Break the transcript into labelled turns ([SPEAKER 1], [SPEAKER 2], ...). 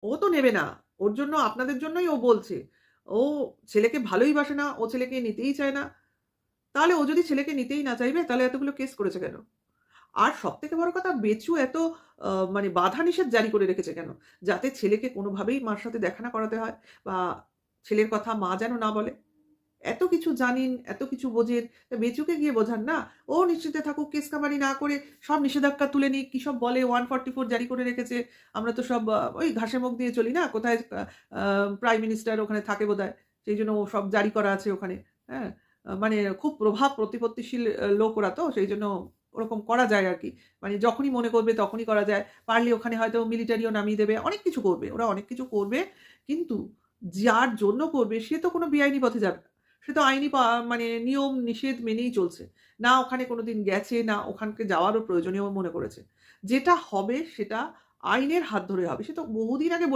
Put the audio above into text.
[SPEAKER 1] ও তো নেবে না। ওর জন্য আপনাদের জন্যই ও বলছে। ও ছেলেকে ভালোই বাসে না, ও ছেলেকে নিতেই চায় না। তাহলে ও যদি ছেলেকে নিতেই না চাইবে তাহলে এতগুলো কেস করেছে কেন? আর সবথেকে বড় কথা বেচু এত মানে বাধা নিষেধ জারি করে রেখেছে কেন? যাতে ছেলেকে কোনোভাবেই মার সাথে দেখা না করাতে হয় বা ছেলের কথা মা যেন না বলে। এত কিছু জানেন, এত কিছু বোঝেন, তা বেচুকে গিয়ে বোঝান না। ও নিশ্চিন্তে থাকুক, কেস কামারি না করে সব নিষেধাজ্ঞা তুলে নিক। কি সব বলে 144 জারি করে রেখেছে। আমরা তো সব ওই ঘাসের মুখ দিয়ে চলি না? কোথায় আ প্রাইম মিনিস্টার ওখানে থাকে বোধহয়। সেইজন্য ও সব জারি করা আছে ওখানে। হ্যাঁ? মানে খুব প্রভাব প্রতিপত্তিশীল লোক ওরা তো সেইজন্য ওরকম করা যায় আরকি। মানে যখনই মনে করবে তখনই করা যায়। পারলে ওখানে হয়তো মিলিটারিও নামিয়ে দেবে। অনেক কিছু করবে। ওরা অনেক কিছু করবে। কিন্তু যার জন্য করবে সে তো কোনো বেআইনি পথে যাবে না। সে তো আইনি মানে নিয়ম নিষেধ মেনেই চলছে। না ওখানে কোনোদিন গেছে, না ওখানকে যাওয়ারও প্রয়োজনীয় মনে করেছে। যেটা হবে সেটা আইনের হাত ধরে হবে। সে তো বহুদিন আগে